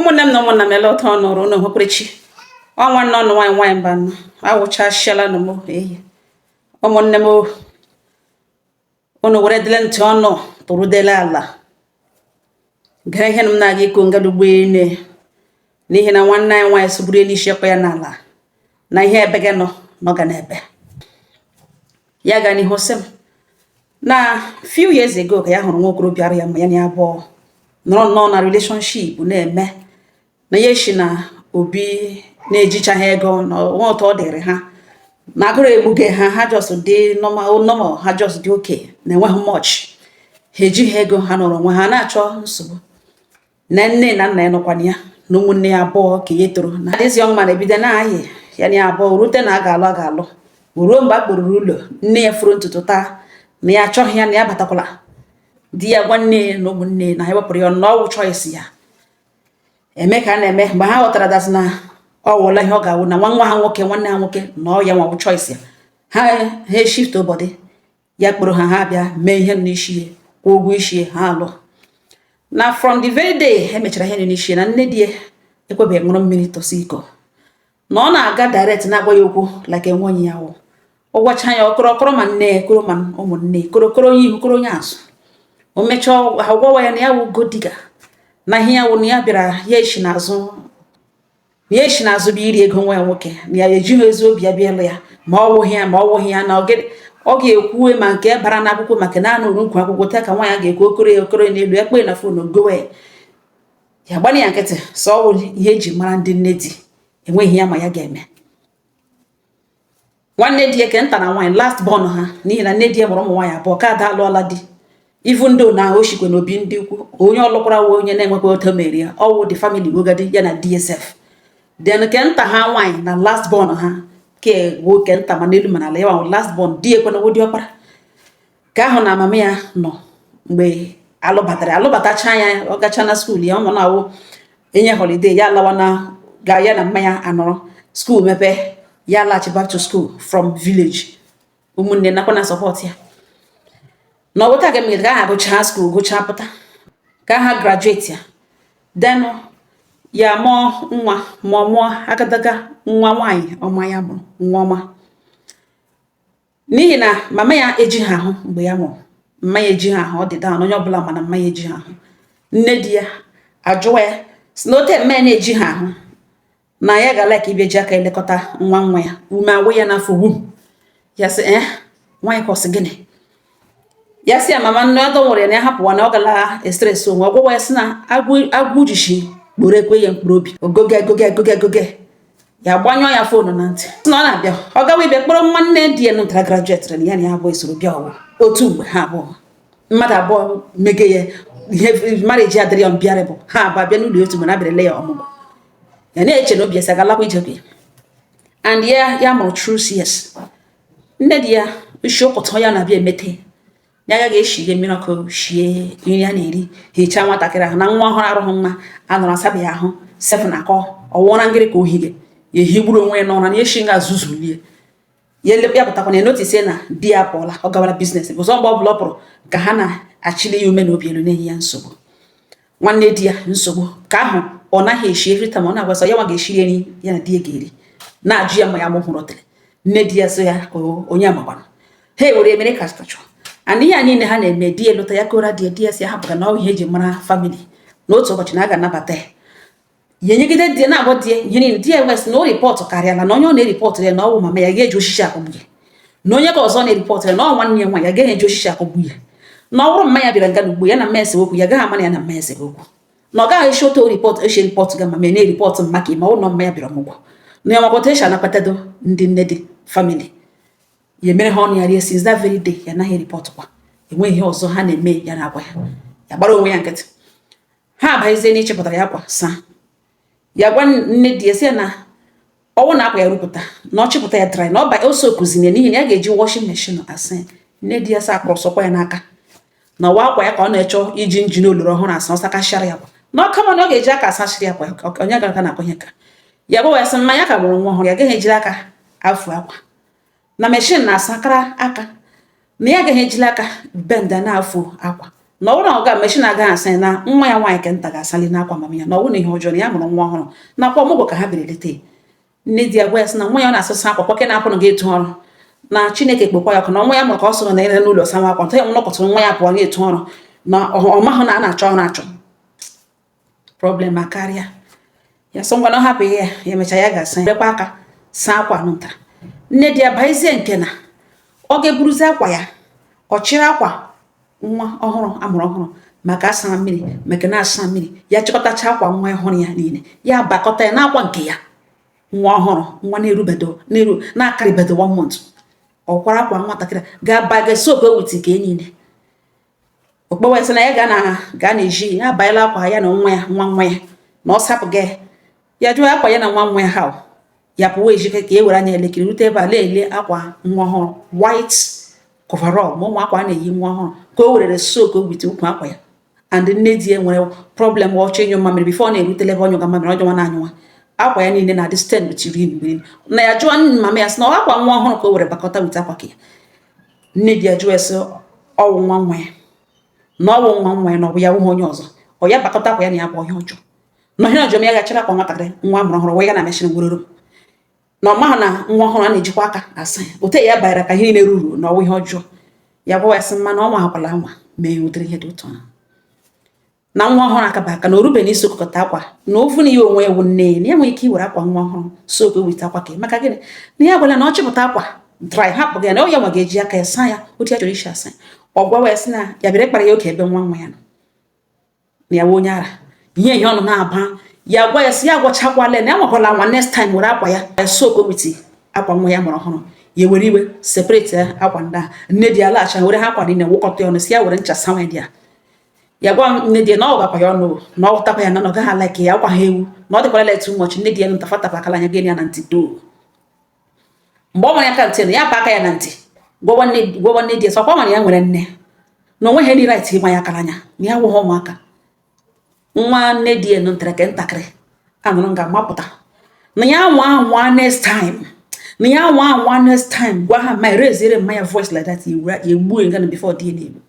ụmụnne m na ụmụnna m ele ụtọ ọnụrụ ụnụ hụkwerechi ọnwa nọ ọnụ nwaanyị nwaanyị mba nọ awụchasịala nụ m ehi ụmụnne m ụnụ were dele ntị ọnụ tụrụ dele ala gere ihe m na-aga iko ngadugbo ene n'ihi na nwanne anyị nwaanyị soburu elu isi ekwe ya n'ala na ihe ebe gị nọ n'ọga n'ebe ya ga n'ihu sị m na few years ago ka ya hụrụ nwa okorobịa arụ ya ma ya na abụọ nọrọ na relationship na-eme na ya eshi na obi na-ejichaghị ego na nwa ụtọ ọ dịrị ha na agụrụ egbuge ha just dị normal ha just dị oke na enweghị much ha ejighị ego ha nọrọ onwe ha na-achọ nsogbu na nne na nna ya nọkwana ya na ụmụnne ya abụọ ka ya toro na dịzi ọnwa na-ebido na-ayị ya na abụọ rute na a ga-alụ ruo mgbe a kpụrụrụ ụlọ nne ya furu ntutu taa na ya achọghị ya na ya batakwala di ya gwa nne na ụmụnne na ha wepụrụ ya na ọwụ choice ya eme ka a na-eme mgbe ha ghọtara dasị na ọ wụla ihe ọ ga-awụ na nwa ha nwoke nwanne ha nwoke na ọ ya nwa bụ choice ya ha shift obodo ya kpụrụ ha bịa mee ihe n'isi ya kwụọ ụgwọ isi ha alụ na from the very day emechara ihe n'isi na nne di ya ekwebeghị ṅụrụ mmiri tosi iko na ọ na-aga direct na-agwa ya okwu like enweghị ya wụ ọ gwacha ya ọkọrọkọrọ ma nne ya koro ma ụmụnne korokoro onye ihu koro onye azụ o mechaa ha gwawa ya na ya wụ godiga na ihe ya wụ na ya bịara ya eshi n'azụ bụ iri ego nwa ya nwoke na ya ejighị ezi obi ya bịa ịlụ ya ma ọ wụghị ya na ọ ga-ekwuwe ma nke bara n'akwụkwọ maka na anụrụ nkwu akwụkwọ taa ka nwa ya ga-ekwu okoro n'elu ya kpee na fonu gowe ya gbana ya nkịtị sọ ọ wụ ihe eji mara ndị nne di enweghị ya ma ya ga-eme nwanne di ya ke nta na nwaanyị last born ha n'ihi na nne di ya mụrụ ụmụ nwaanyị abụọ ka ada alụọla di ivu ndị na o shikwe n'obi ndị ukwu onye ọlụkwara nwe onye na-enwekwa oto mere ya ọwụ the family wogadi ya na DSF then ke nta ha nwaanyị na last born ha ke nwoke nta ma n'elu ma n'ala ya nwa last born di ekwe na wodi ọkpara ka ahụ na amama ya nọ mgbe alụbatacha ya ọ gacha na skuul ya ọ na-awụ enye holiday ya lawa na ga ya na mmanya anọrọ skuul mepe ya laghachi back to school from village ụmụnne nakwa na support ya na ọ bụta ga-eme ka ha gụchaa skuul gụchaa pụta ka ha graduate ya then ya mụọ agadaga nwa nwaanyị ọma ya mụrụ nwa ọma n'ihi na mama ya ejighị ahụ mgbe ya mụrụ mma ya ejighị ahụ ọ dị daa onye ọbụla mana mma ya ejighị ahụ nne di ya ajụwa ya si na ote mme na-ejighị ahụ na ya ga-ala ka ibia ji aka elekọta nwa ya ume awụ ya n'afọ wum ya sị nwaanyị ka ọ sị gịnị ya sị ya mama nne ọdọ nwere na ya hapụwa na ọ gala estres onwe ọgwụgwọ ya sị na agwụ jishi gboro ekwe ya mkpụrụ obi ogoge ya gbanyụọ ya fonu na ntị sị na ọ na-abịa ọ gawa ibia kpọrọ nwanne di ya nụtara grajuetịrị na ya na ya abụọ esoro bịa ọwụ otu mgbe ha abụọ mmadụ abụọ mege ya ihe marriage adịrị ya mbịarị bụ ha abụọ bịa n'ụlọ otu mgbe na-abịarịle ya ọmụmụ ya na-eche na obi ya sị agalakwa ije and ya mụrụ true CS nne di ya isi ụkụtọ ya na-abịa emete ya agaghị eshi ihe mmiri ọkụ shie nri a na-eri hichaa nwatakịrị ahụ na nwa ọhụrụ arụghị mma anọrọ asabeghị ahụ sefụ na akọ ọwụọra ngịrị ka ohige ya ehigburu onwe ya n'ụra na eshi nga zuzulie ya pụtakwana ya notisie na di ya pụọla ọ gawara biznes bụzọ mgbe ọ bụla ọ pụrụ ka ha na-achịli ya ume na obi elu na-enye ya nsogbu nwanne di ya nsogbu ka ahụ ọ naghị eshi every time ọ na-agwasọ ya nwa ga-eshiri nri ya na di ya ga-eri na-ajụ ya ma ya mụhụrụ tere nne di ya so ya onye amagbanụ ha ewere emere ka chọchọ and ihe a niile ha na-eme di ya lụta ya kora di ya si hapụga na ọ ihe eji mara famili n'otu ụbọchị na a ga-anabata ya nyegide di ya na-agwa di ya ihe niile di ya wes na o ripọtụ karịala na onye ọ na-eripọtụ ya na ọ bụ mama ya ga-eji osisi akụgbu ya na onye ka ọzọ na-eripọtụ ya na ọ nwanne ya nwa ya gaghị eji osisi akụgbu ya na ọ bụrụ mma ya bịara nga n'ugbo ya na mma esemokwu ya gaghị amana ya na mma esemokwu na ọ gaghị esi otu ripọtụ ga ma na-eripọtụ maka ma ụlọ mma ya bịara ọmụgwọ na ya makọta echi anakpatado ndị nne dị famili ya mere ha ọnụ ya rie since that very day ya naghị ripọtụ kwa enweghị ihe ọzọ ha na-eme ya na-agwa ya gbara onwe ya nkịtị ha abaghịzie na ịchepụtara ya kwa saa ya gwa nne di ya sị ya na ọnwụ na akwa ya rụpụta na ọ chịpụta ya dry na ọ ose okuzine n'ihi na ya ga-eji washing machine asa nne di ya sa akpọrọ sọkwa ya n'aka na ọwa akwa ya ka ọ na-echọ iji njin oloro ọhụrụ asa ọsakashara ya kwa na ọ kama na ọ ga-eji aka asachiri ya kwa onye gara aka na-akwenye ka ya gwa ya sị mmanya ka mụrụ nwa ọhụrụ ya gaghị ejiri aka afụ akwa na machine na-asakara aka na ya agaghị ejila aka benda na-afụ akwa na ọ bụrụ na ọ ga-emechi na agaghị asị na nwa ya nwaanyị ke nta ga-asali n'akwa mama ya na ọ bụrụ na ihe ọjọọ na ya mụrụ nwa ọhụrụ nakwa ọmụgwọ ka ha biri leta nne di ya gwa ya sị na nwa ya na-asụsa akwa kwake na-apụ na ga-etu ọrụ na Chineke kpekwa ya ọkụ na nwa ya mụrụ ka ọ soro na ire n'ụlọ sawa akwa ntụ ya nọkọtụrụ nwa ya pụọ ga-etu ọrụ na ọmahụ na a na-achọ ọrụ achọ problem akarịa ya sọ ngwa na ọ hapụ ihe ya emecha ya ga-asa ya aka saa akwa nụtara nne di ya baizie nke na ọ ga-eburuzi akwa ya ọ chịrị akwa nwa ọhụrụ amụrụ ọhụrụ maka asa mmiri maka na-asa mmiri ya chịkọtacha akwa nwa ọhụrụ ya niile ya bakọta ya n'akwa nke ya nwa ọhụrụ nwa na-akarịbedo 1 month ọ kwara akwa nwatakịrị ga-abaga soap ewiti ka niile okpọwa sị na ya ga na-eji ya abanyela akwa ya na nwa ya na ọ sapụ gị ya jụọ akwa ya na nwa ya ha ya pụwa ejike ka e were anya elekere rute ebe a leele akwa nwa ọhụrụ white coverall ma ụmụ akwa a na-eyi nwa ọhụrụ ka o werere soak owite ukwu akwa ya and nne di ya nwere problem ọchọ ịnyụ mamịrị bifo ọ na-erutele ebe ọnyụga mamịrị ọjọọ na-anyụwa akwa ya niile na-adị sten chiri mgbiri na ya jụọ mama ya sị na akwa nwa ọhụrụ ka o were bakọta wite akwa ka ya nne di ya jụọ ya sị ọwụ nwa ya na ọwụ nwa ya na ọ bụ ya wụghị onye ọzọ ọ ya bakọta akwa ya na ya bụ onye ọjọọ na ihe ọjọọ ya gachara akwa nwatakịrị nwa amụrụ ọhụrụ wee ya na mechin gweroro na ọ maghị na nwa ọhụrụ a na-ejikwa aka asa ya ote ya banyere ka ihe na-eruru na ọwụ ihe ọjọọ ya gwa ya sị mma na ọ nwahakwala nwa mee ya ụdịrị ihe dị ụtọ na nwa ọhụrụ akaba aka na orube na isi okọta akwa na ofu na ihe onwe ewu nne na ya nwere ike iwere akwa nwa ọhụrụ soak ewite akwa ka maka gịnị na ya gwara na ọ chịpụta akwa dry hapụ gị na ọ ya nwa ga-eji aka ya saa ya otu ya chọrọ isi asa ọ gwawa ya sị na ya bịara kpara ya oke ebe nwa ya nọ na ya wee onye ara ihe ọnụ na-aba ya gwa ya sị ya gwachakwala na ya nwakwala nwa next time were akwa ya soak ewite akwa nwa ya mụrụ ọhụrụ ya were iwe separate akwa ndị a nne di ya laghacha were ha akwa niile wụkọta ya ọnụ si ya were ncha sawa di ya gwa nne di ya na ọ gakwa ya ọnụ na ọ ghọtakwa ya na ọ gaghị ala ka ya akwa ha ewu na ọ dịkwara letu ụmọchị nne di ya ntafatapa akala anya gị ya na ntị doo mgbe ọ nwere aka ntị na ya pa aka ya na ntị gwawa nne di ya sọkwa nwere ya nwere nne na onwe ha ni right ịgba ya akala anya na ya wụghị ụmụaka nwa nne di ya nụntara ke ntakịrị anụrụ ga-amapụta na ya nwa next time na ya nwa next time gwa ha ma reziere mma ya voice like that ya egbuo nga na before di na-egbu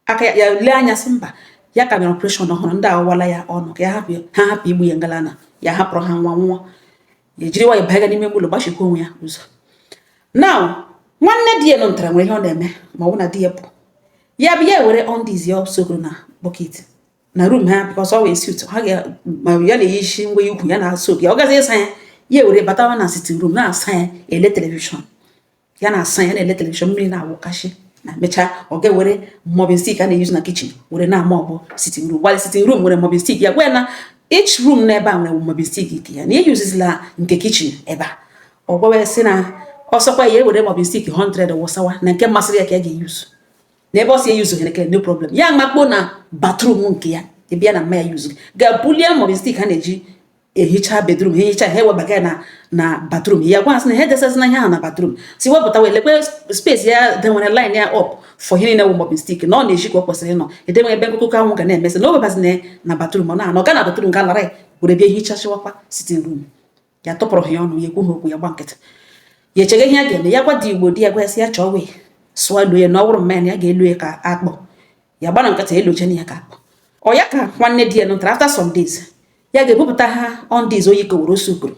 aka ya lee anya sị mba ya ka mere operation ọhụrụ ndị awala ya ọnụ ka ha hapụ igbu ya ngalana ya hapụrụ ha nwa ya jiri nwa ya baa n'ime ụlọ gbachikwa onwe ya ụzọ now nwanne di ya nụntara nwere ihe ọ na-eme ma ọ bụ na di ya pụ ya bụ ya were undies ya sokoro na bucket na room ha because always suit ha ya na-eyi isi ngwa ikwu ya na soak ya ọ gazi ịsa ya were batawa na sitting room na-asa ya ele telivishọn ya na-asa ya na-ele telivishọn mmiri na-awụkashi na mechaa ọ ga-ewere mobbing stick a na-eyuzu na kitchen were na-ama ọbụ sitting room while sitting room nwere mobbing stick ya gwa na each room n'ebe a nwere mobbing stick ike ya na ihe yuzizila nke kitchen ebe a ọ gwawe sị na ọsọkwa ya ewere mobbing stick 100 wụsawa na nke masịrị ya ka ya ga-eyuzu na ebe ọ si eyuzu here no problem ya makpo na bathroom nke ya ebe ya na mma ya yuzu ga-bulie mobbing stick a na-eji ehicha bedroom ehicha ha ewebaga na bathroom ya gwa sị na ha desasị na ihe ha na bathroom si wepụta wee lekwe space ya denwere line ya up for ihe na-ewu mobbing stick na ọ na-eji ka ọ kwesịrị ịnọ edenwe ebe nkụkọ anwụ ga na-emesị na owebazi na bathroom ọ na-anọ ga na bathroom ga lara were bịa hichachịwakwa sitting room ya tọpụrụ ya ọnụ ya ekwu ha okwu ya gba nkịtị ya echege ihe ya ga-eme ya gwa di igbo di ya gwa sị ya chọọ wee sụọ elu ya na ọ bụrụ mma ya ga-elu ya ka akpọ ya gbana nkịtị elochena ya ka akpọ ọ ya ka nwanne di ya nụtara after some days ya ga-ebupụta ha undies oyi kowere osokoro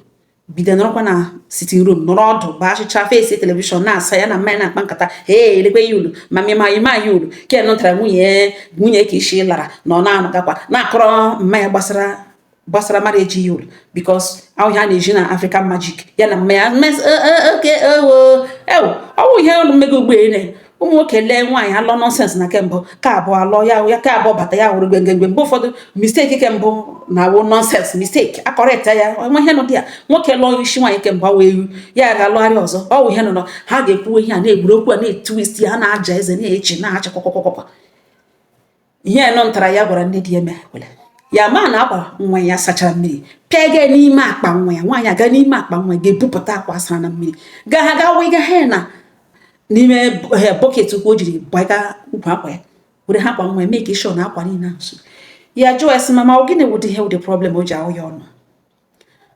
bido nọrọkwa na sitting room nọrọ ọdụ bụ achịcha fesi telivishọn na-asa ya na mmanya na-akpa nkata elekwe ya ulu ma mịma ya ulu ke nụtara nwunye ka isi lara na ọ na-anọgakwa na-akọrọ mmanya gbasara mara eji ya ulu bikos ahụ ha na-eji na African magic ya na mmanya ọwụ ihe mmego ugboene ụmụ nwoke lee nwaanyị alọ nọnsens na kembụ ka abụọ alọ ya ka abụọ bata ya hụrụ mgbe ụfọdụ misteki kembụ na-awụ nọnsens misteki akọrịta ya nwe ihe nọ dị ya nwoke lụọ isi nwaanyị kembụ awụ ewu ya ga-alụgharị ọzọ ọwụ ihe nọ ha ga-ekwu ihe a na-egburu okwu a na-etwist ya na-aja eze na-echi na-acha kwọkwọkwọkwọ ihe nọ ntara ya gwara nne di ya mekwele ya ma na akwa nwa ya sachara mmiri pịa ga n'ime akpa nwa ya nwaanyị aga n'ime akpa nwa ga-ebupụta akwa asara na mmiri ga wega ha na n'ime bọket ukwu o jiri gbaga ukwu akwa ya were ha akwa nwa make sure na akwa niile nso ya jụọ esi mama ọ gịnị wụdị ihe wụdị problem o ji ahụ ya ọnụ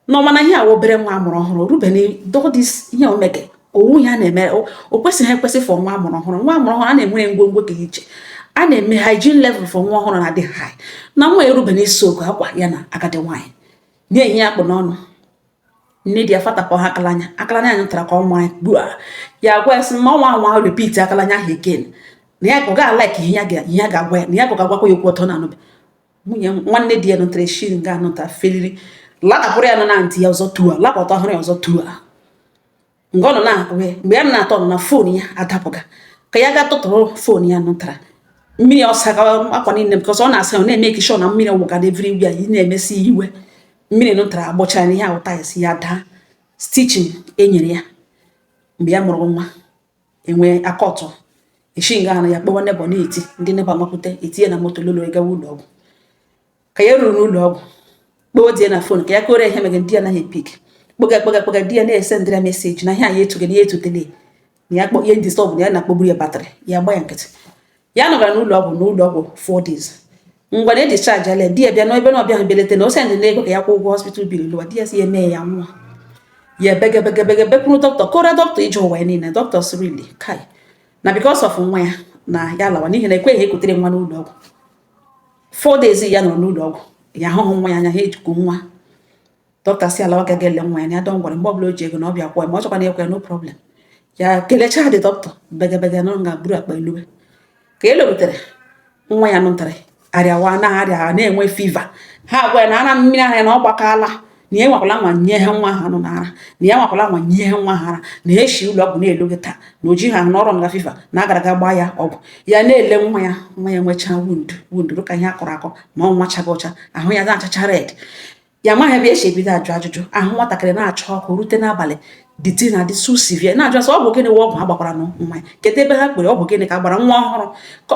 n'ọmana ihe a obere nwa amụrụ ọhụrụ rubeni dodis ihe omege owu ya na-eme o kwesịghị ekwesị fọ nwa amụrụ ọhụrụ a na-enwere ngwongwo ka iche a na-eme hygiene level for nwa ọhụrụ na-adị high na nwa erube n'isi ogo akwa ya na agadi nwaanyị na-enye akpụ n'ọnụ nne di ya fatapụ ha akalanya anyị tara ka ọnwa anyị gbuo ya gwa ya sị ma ọnwa repeat akalanya ahụ again na ya ka ọ ga-alike ihe ya ga-agwa ya na ya ka ọ ga-agwakwa ya okwu ọtọ na anụbe nwunye nwanne di ya nụtara shiri nga anụta feliri lakapụrụ ya nọ na ntị ya ọzọ tua lapụta ọhụrụ ya ọzọ tua mgbe ọ nọ na-akwe mgbe ya na-atọ na fon ya adapụga ka ya ga-atụtụrụ fon ya nụtara mmiri ọsa akwa niile because ọ na-asa ọ na-eme kishọ na mmiri ọwụga na everywhere yi na-emesi iwe mmiri nụtara agbọcha na ihe ahụta ya si ya daa stichin enyere ya mgbe ya mụrụ nwa enwe akọtụ eshi nga na ya kpọwa nebo na-eti ndị nebo amakwute etinye na moto lolo gawa ụlọ ọgwụ ka ya ruru n'ụlọ ọgwụ kpọọ di ya na fon ka ya kore ihe mege ndị ya naghị epik kpọga di ya na-ese ndị ya meseji na ihe anyị etuge na ya etutele na ya kpọ ihe ndị stọbụ na ya na-akpọgburu ya batrị ya gba ya nkịtị ya nọgara n'ụlọ ọgwụ 4 days ngwa na edischarge ala di ya bịa n'ebe na ọbịa ahụ belete na o sendị na ego ka ya kwụ ụgwọ hospital bill lụwa di ya si ya mee ya nwa ya begabegabega bekwuru dọkịta kora dọkịta ije ụwa ya niile dọkịta sirili kai na because of nwa ya na ya lawa n'ihi na ekweghị ekutere nwa n'ụlọ ọgwụ 4 days ya nọrọ n'ụlọ ọgwụ ya ahụhụ nwa ya anya ha ejikọ nwa dọkịta si alawa gaga ele nwa ya na ya dọ ngwara mgbe ọbụla o ji ego na ọbịa kwọ ya ma ọ chọkwa na ekwe ya no problem ya kelecha dị dọkịta begabega nọ nga buru akpa eluwe ka elorutere nwa ya nụtara arịawa na-arịa na-enwe fiva ha gwa ya na ara mmiri ahụ ya na ọ gbakala na ya nwakwala nwa nye ha nwa ha nọ n'ara na ya nwakwala nwa nye ha nwa ha ara na eshi ụlọ ọgwụ na-elu gị taa na oji ha n'ọrụ nga fiva na agara ga gbaa ya ọgwụ ya na-ele nwa ya nwechaa wundu ka ihe akọrọ akọ ma ọ nwachaghị ọcha ahụ ya na-achacha red ya amaghị ebe esi ebido ajụ ajụjụ ahụ nwatakịrị na-achọ ọkụ rute n'abalị dịtị na dị susivie na-ajụ asọ ọ bụ gịnị ọgwụ ha gbakwara na nwa ya kedu ebe ha kpere ọ bụ gịnị ka agbara nwa ọhụrụ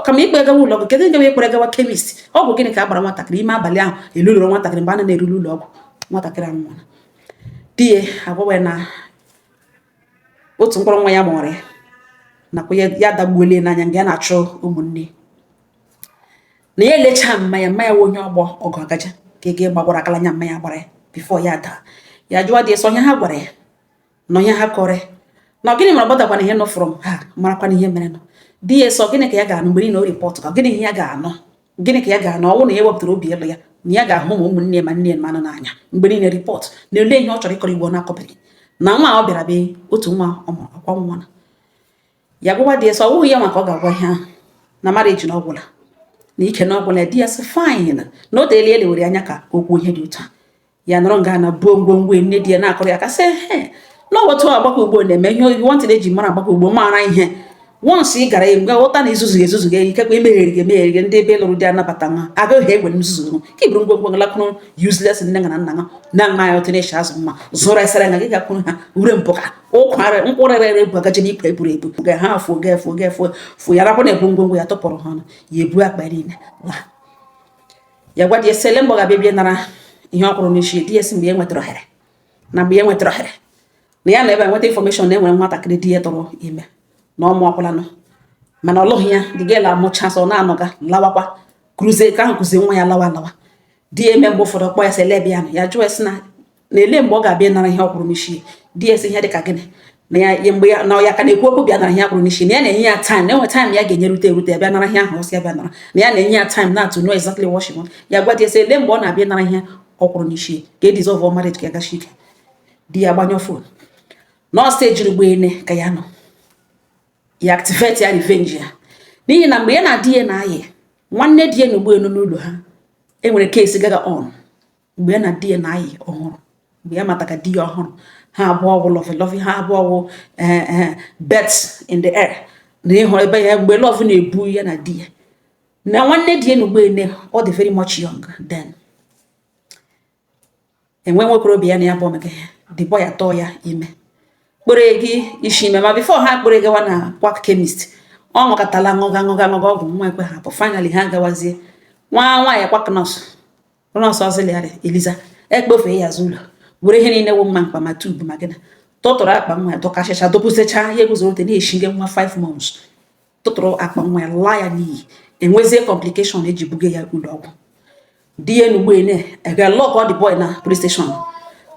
kama ikpe gawa ụlọ ọgwụ kedu nke ekpere gawa kemist ọ bụ gịnị ka agbara nwatakịrị ime abalị ahụ eluloro nwatakịrị mgbe a na-erule ụlọ ọgwụ nwatakịrị ahụ nwụrụ di ya agwawa na otu mkpọrọ nwa ya mụrụ ya nakwa ya dagbuolie n'anya nga ya na-achọ ụmụnne na ya elechaa mmanya onye ọgbọ ọgụ agaja ka ege gbagwara akalanya mmanya gbara ya bifo ya daa ya jụọ dị onye ha gwara ya na onye ha kọrọ na gịnị mara gbadakwana ihe nọ from ha marakwana ihe mere nọ di ya sọ gịnị ka ya ga-anụ mgbe niile o ripọtụ ka gịnị ihe ya ga-anụ ọnwụ na ya wepụtara obi elu ya na ya ga-ahụ ma ụmụnne ma nne manụ n'anya mgbe niile ripọt na-ele ihe ọ chọrọ ịkọrọ igbo na-akọbeghị na nwa ọ bịara be otu nwa ọ mụrụ akwa nwa na ya gwụwa di ya sọ ọ bụghị ya maka ọ ga-agwa ihe ahụ na marriage na ọgwụla na ike na ọgwụla di ya sị fine na o teele ele were anya ka okwu ihe dị ụtọ ya nọrọ nga na buo ngwongwo nne di ya na-akọrọ ya ka sị n'ọbọtụ agbakọ ugbo na-eme ihe wọntị eji mara agbakọ ugbo mara ihe once ị gara mgbe ụta na izuzu gị ikekwe emeghere gị ndị ebe lụrụ dị anabata nwa agaghị egwe nzuzu ka iburu ngwongwo lakụrụ useless nne na nna na nma ya otu na-echi azụ mma zụrụ esere nga gị gakwuru ha ure mpụ ka nkwụrịrịrị ebu agaji n'ikwe ebu ga ha fụ ya rapụ na-ebu ngwongwo ya tọpụrụ ha ọnụ ya ebu akpa niile ya gwa dị esele mgbọ ga-abịa bịa nara ihe ọ kwụrụ n'isi di esi mgbe ya nwetara ohere na na ya na ebe nweta infọmeshọn na enwere nwatakịrị di ya tọrọ ime na ọmụ ọkwụlanụ mana ọlụghị ya dị gela amụcha sọ na-anọga lawakwa kruzie ka ahụ kụzie nwa ya lawa di ya eme mgbe ụfọdụ kpọ ya sele ebe ya ya jụọ esi na ele mgbe ọ ga-abịa nara ihe ọ kwụrụ n'isi di ya esi ihe dị ka gịnị na ya mgbe ya na ya ka na-ekwu okwu bịa nara ihe kwụrụ n'isi na ya na-enye ya time na enwe time ya ga-enye erute bịa nara ihe ahụ ọsị ya bịa nara na ya na-enye ya time na-atụ know exactly what she want ya gwa di ya sị ele mgbe ọ na-abịa nara ihe ọ kwụrụ n'isi ka e dissolve marriage ka ya gachi ike di ya gbanyụọ fon nọọsụ ejiri gbene ka ya nọ ya activate ya revenge ya n'ihi na mgbe ya na di ya na-ayị nwanne di ya na ugbo elu n'ụlọ ha enwere case gaga on mgbe ya na di ya na-ayị ọhụrụ mgbe ya mataka di ya ọhụrụ ha abụọ wụ lovey ha abụọ wụ birds in the air na ịhụ ebe ya mgbe love na-ebu ya na di ya na nwanne di ya na ugbo elu ọ dị very much young then enwe nwekorobịa ya na ya bụ omega ya the boy atọ ya ime kpọrọ gị isi ime ma before ha kpọrọ gawa na kwak chemist ọ ṅụkọtala ṅụga ọgwụ nwa ekwe hapụ finally ha gawazie nwaanyị kwak nọọsụ ọzịlịarị Eliza ekpofee ya azụ ụlọ were ihe niile wụ mma mkpa ma tubu ma gịna tụtụrụ akpa nwa ya dọkachịcha dopụsecha ihe guzorote na-eshinge nwa 5 months tụtụrụ akpa nwa ya laa ya n'iyi enwezie complication eji buga ya ụlọ ọgwụ di ya n'ugbo ega lọk ọ dị boy na police station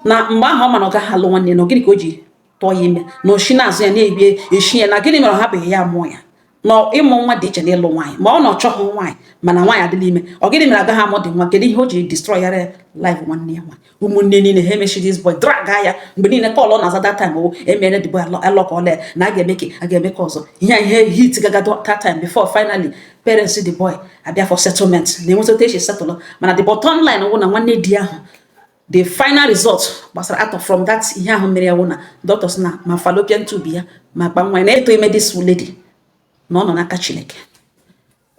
na mgbe ahụ ọ mana ọ gaghị alụ nwanne na gịnị ka o ji tụọ ya ime na oshi na-azụ ya na-ebie eshi ya na gịnị mere ọ hapụghị ya mụọ ya no ịmụ nwa dị iche na ịlụ nwaanyị ma ọ na ọchọghị nwaanyị mana nwaanyị adịla ime ọ gịnị mere agaghị amụ dị nwa kedu ihe o ji destroy yara life nwanne ya nwaanyị ụmụnne niile ha emechi this boy drag ya mgbe niile kọlọ na aza that time o emere the boy alọkọle na a ga-eme ka ọzọ ihe hit gagado that time before finally parents the boy abịa for settlement na enweta echi settle mana the bottom line wụ na nwanne di ahụ the final result gbasara out from that ihe ahụ mere ya wụ na doctors na ma fallopian tube ya ma kpa nwa na-eto ime this lady na ọ nọ n'aka Chineke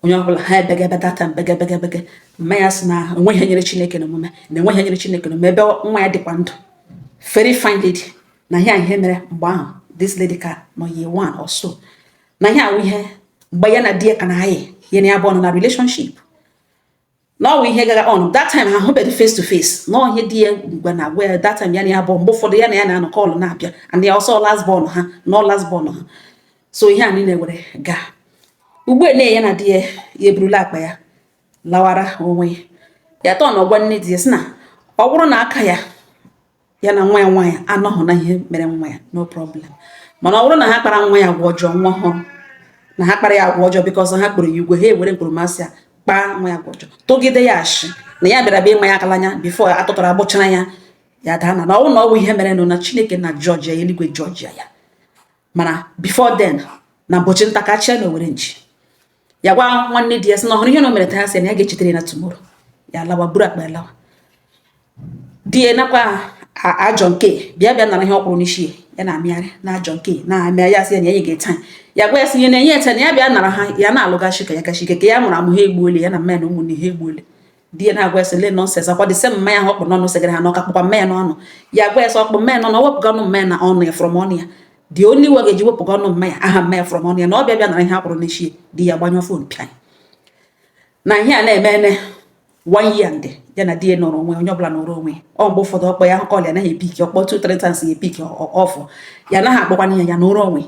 onye ọbụla ha ebegebe data mbegabegabege mma ya sị na enweghị ihe nyere Chineke na omume na enweghị ihe nyere Chineke na omume ebe nwa ya dịkwa ndụ very fine lady na ihe mere mgbe ahụ this lady ka nọ year 1 or so na ihe awụ ihe mgbe ya na di ya ka na anyị ya na ya bụ ọnụ na relationship na ọwụ ihe gaga on that time ha hụbeghị face to face na ihe di ya mgbe na agwa ya that time ya na ya bụ mgbe ụfọdụ ya na ya na-anọ kọlụ na-abịa and ya also last born ha no last born ha so ihe a niile were gaa ugbu na ya na di ya eburula akpa ya lawara onwe ya tọ na ọgwa nne di ya sị na ọ bụrụ na aka ya na nwa ya nwaanyị anọghị na ihe mere nwa ya no problem mana ọ bụrụ na ha kpara nwa ya agwa ọjọọ nwa ọhụrụ na ha kpara ya agwa ọjọọ because ha kpụrụ ya igwe ha ewere mkpụrụmasị ya kpaa nwa ya agwa ọjọọ tụgide ya ashị na ya bịara bịa nwa ya akalanya before atụtara agbụchara ya daa na ọwụ ihe mere nụ na Chineke na Georgia eluigwe Georgia ya mana before then na ụbọchị ntakachia na owere nji ya gwa nwanne di ya sị na ọhụrụ ihe na o mere taa sị na ya ga-echetere na tomorrow ya lawa buru akpa lawa di ya nakwa ajọ nke bịa nara ihe ọ kwụrụ n'isi ya na-amịarị na ajọ nke na-amịa ya sị ya na enye ga-eta ya gwa ya sị ihe na-enye ete na ya bịa nara ha ya na-alụgachi ka ya gachi ike ka ya mụrụ amụ ha egbuole ya na mma ya na ụmụnne ha egbuole di ya na-agwa ya sị le nọnsens akwa dị sị mma ya ha ọkpụ n'ọnụ segara ha n'ọka kpụkwa mma ya n'ọnụ ya gwa ya sị ọkpụ mma ya n'ọnụ wepụga ọnụ mma ya na ọnụ ya from ọnụ ya the only way ga-eji wepụga ọnụ mma ya aha mma ya from ọnụ ya na ọ bịa nara ihe a kwụrụ n'isi di ya gbanyụọ fon pịa na ihe a na-eme 1 year ndị ya na di ya nọrọ onwe onye ọbụla nọrọ onwe ọ mgbe ụfọdụ ọkpọ ya kọl ya anaghị epiki ọkpọ 2-3 times ya epiki ọfụ ya anaghị akpọkwana ya nọrọ onwe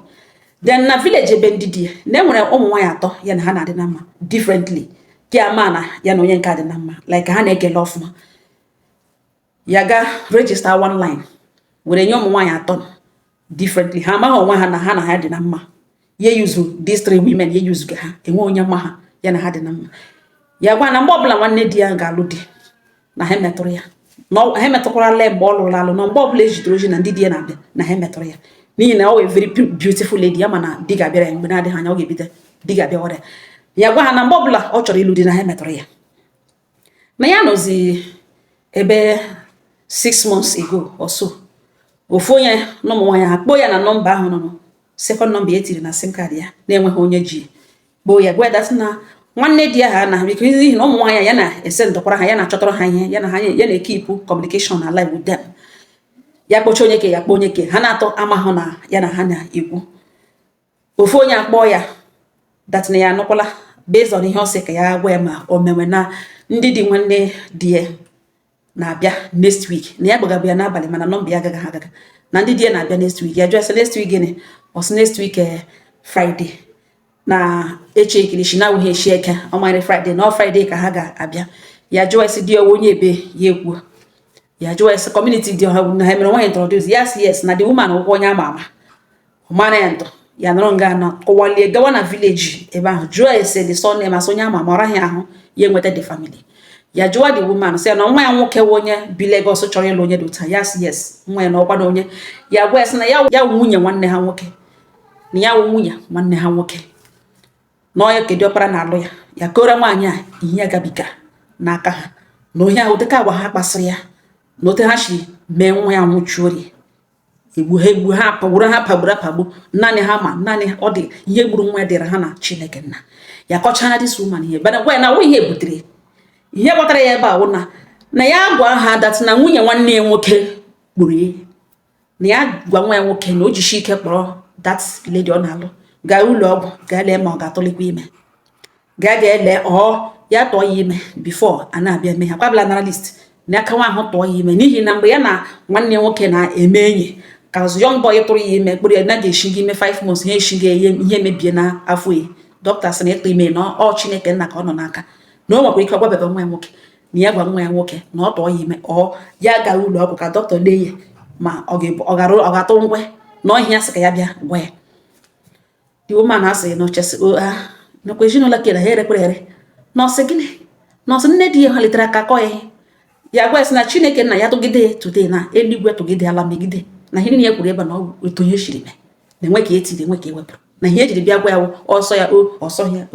then na village ebe ndị di ya na enwere ụmụ nwaanyị atọ ya na ha na-adị na mma differently ka ama na ya na onye nke adị na mma like ha na-ekele ọfụma ya ga register one line were nye ụmụ nwaanyị atọ differently ha amaghị onwe ha na ha dị na mma ya yuzuru these 3 women ya yuzuru ha enwe onye mma ha ya na ha dị na mma ya gwa na mgbe ọbụla nwanne di ya ga-alụ di na ha metụrụ ya na ha metụkwara le mgbe ọ lụrụ alụ na mgbe ọbụla ejidere oji na ndị di ya na-abịa na ha metụrụ ya n'ihi na ọ wee very beautiful lady ya mana di ga-abịara ya mgbe na-adịghị anya ọ ga-ebido di ga-abịa ọrịa ya gwa ha na mgbe ọbụla ọ chọrọ ịlụ di na ha metụrụ ya na ya nọzi ebe 6 months ago or so ofu onye na ụmụ nwaanyị akpọ ya na nọmba ahụ nọ second nọmba ya tiri na sim card ya na-enweghị onye ji gboo ya gwa dat na nwanne di ya ha na biko n'ihi na ụmụ nwaanyị ya na-ese ndọkwara ha ya na-achọtara ha ihe ya na-ekeep communication alive with them ya kpọcha onye ke ya kpọ onye ke ha na-atọ amahụ na ya na ha na-ekwu ofu onye akpọ ya dat na ya anụkwala based on ihe ọ sị ka ya gwa ya ma o mewe na ndị di nwanne di ya na-abịa next week na ya gbagabụ ya n'abalị mana nọmba ya agaga na ndị di ya na-abịa next week ya jụọ sị next week gịnị ọ sị next week Friday na eche ekirishi na wuhe echi eke ọmara Friday na Friday ka ha ga-abịa ya jụọ esi di onye ebe ya ekwu ya jụọ esi community di ha na ha mere nwaanyị introduce yes na the woman ụgwọ onye ama ama ọmara ya ntọ ya nọrọ nga na kọwalie gawa na village ebe ahụ jụọ esi the son name asị onye ama ama ọra ahụ ya enweta the family ya jụọ the woman sị na nwa ya nwoke onye bi Lagos chọrọ ịlụ onye dị ụta yes nwa ya na ọkwa na onye ya gwa esi na ya nwunye nwanne ha nwoke na ya nwunye nwanne ha nwoke n'onye kedụ ọkpara na-alụ ya kora nwaanyị a ihe agabiga n'aka ha na onye ahụ dịka agwa ha kpasịrị ya na ote ha si mee nwa ya nwụchuori egbu ha pagburu naanị ha ma naanị ọ dị ihe gburu nwa ya dịra ha na Chineke nna ya kọchara dis woman ihe bana gwa ya na ihe butere ihe kpatara ya ebe a na ya gwa ha dat na nwunye nwanne ya nwoke gburu ya na ya gwa nwa ya nwoke na o jishi ike kpọrọ that lady ọ na-alụ gaa ụlọ ọgwụ gaa lee ma ọ ga-atụlikwa ime gaa ele ya tụọ ya ime before a na-abịa eme ha kwabla analyst na aka nwa ahụ tụọ ya ime n'ihi na mgbe ya na nwanne nwoke na-eme enyi ka young boy tụrụ ya ime kpụrụ ya na ga-eshi gị ime 5 months ha eshighị ihe mebie na afọ ya dọkịta sị na ịtụ ime na ọ Chineke nna ka ọ nọ n'aka na o nwekwara ike ọgwabebe nwa ya nwoke na ya gwa nwa ya nwoke na ọ tụọ ya ime ya gara ụlọ ọgwụ ka dọkịta lee ya ma ọ ga-atụ ngwe na ọhịa sị ka ya bịa gwa ya the woman has no chess no question la kira here kwere no se gini no se nne di ha letara ka ko ya gwa na Chineke na ya tugide today na eligwe tugide ala megide na hini ya kwuru ebe na otonye shiri me na nwe ka etiri nwe ka ewepụrụ na ihe ejiri bịa gwa ya ọsọ ya ọsọ ya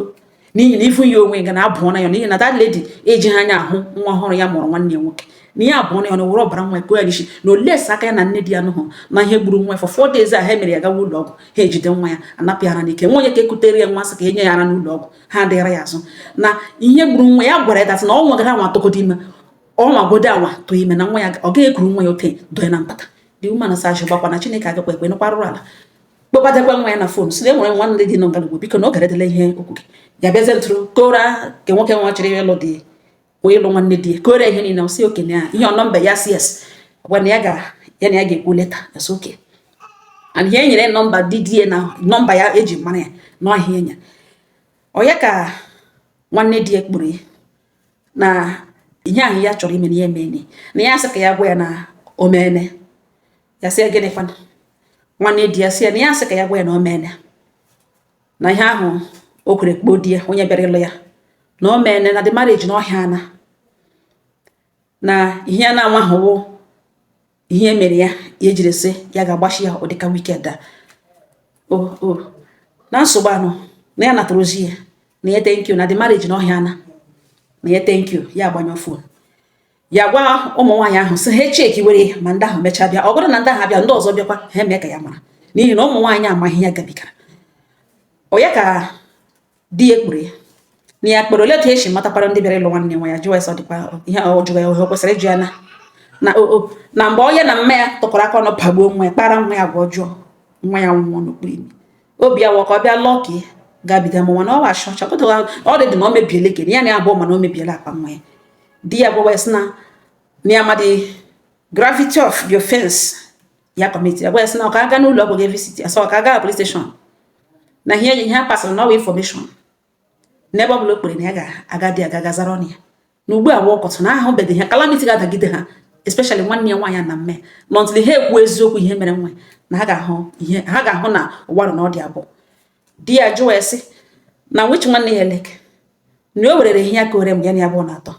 n'ihi na ifu ya onwe ga na abụọ na ya n'ihi na that lady eji ha anya ahụ nwa ọhụrụ ya mụrụ nwanne nwoke na ya abụọ na ya na wụrụ ọbara nwa ko ya n'ishi na olesa aka ya na nne di ya nụhụ na ihe gburu nwa for 4 days a ha mere ya gawa ụlọ ọgwụ ha ejide nwa ya anapụ ya ara n'ike nwa onye ka ekutere ya nwa sị ka enye ya ara n'ụlọ ọgwụ ha adịghara ya azụ na ihe gburu nwa ya gwara ya datị na ọ nwegara nwa tụkọdo ime ọnwa gode anwa tụ ime na nwa ya ọ ga-ekuru nwa ya ote doye na mpata dị ụmanụ sachi gbakwa na Chineke agakwa ekwe n'kwarụrụ ala kpọkpatakwa nwa ya na fon si enwere nwa ndị dị nọ ngalugbo biko na ọ garedela ihe okwu gị ya bịazie ntụrụ kora ke nwoke nwa chịrị ịlụ dị wee ịlụ nwanne di kora ihe niile si okenye ya ihe ọnọmba ya cs gwana ya ga-ekwu leta esi oke and ihe enyere nọmba didie na nọmba ya eji mara ya n'ọhịa enya onye ka nwanne di ya kpụrụ na ihe ahụ ya chọrọ ime na ya emeni na ya sị ka ya gwa ya na omene ya sị gịnị kwana nwanne di ya sị ya na ya sị ka ya gwa ya na omene na ihe ahụ o kwere kpoo di ya onye bịara ịlụ ya na omene na the marriage na ọhịa ana na ihe ya na-anwa ahụwo ihe mere ya ejiri sị ya ga-agbachi ya ụdịka weekend a na nsogbu anụ na ya natara ozi ya na ya thank you na the marriage na ọhịa ana na ya thank you ya agbanyụ fon ya gwa ụmụ nwaanyị ahụ sị ha cheki were ma ndị ahụ mechaa bịa ọ bụrụ na ndị ahụ abịa ndị ọzọ bịakwa ha mee ka ya mara n'ihi na ụmụ nwaanyị amaghị ya gabigara onye ka di ya kpụrụ ya na ya kpọrọ ole esi matakwara ndị bịara ịlụ nwanne nwa ya jụọ ya dịkwa ihe ọjụrụ ya o kwesịrị ịjụ ya na mgbe onye na mma ya tụkọrọ aka ọnụ pagbuo nwa ya kpara nwa ya gwa ọjọọ nwa ya nwụọ n'okpuru imi obi ya wụ ka ọ bịa lụọ ka gabiga mụnwa na ọ wachi ọcha ọ dị na o mebiele kere ya na abụọ mana o mebiela akpa nwa ya di ya gwawa sị na ya ma the gravity of the offense ya kọmiti ya gwa sị na ọ ka aga n'ụlọ ọgwụ ga-evisit ya sọ ọ ka aga police station na ihe pasịrị n'ọwa information n'ebe ọ bụla o kpere na ya ga-aga dị aga zara ọnụ ya na ugbu a ọkọtụ na ahụbeghị ha calamity ga-adagide ha especially nwanne ya nwaanyị na mme nọntịlị ha ekwu eziokwu ihe mere nwa na ha ga-ahụ na ụwa nọ n'ọdị abụọ di ya jụọ ya sị na which nwanne ya eleke na o werere ihe ya ka ore m ya na abụọ na atọ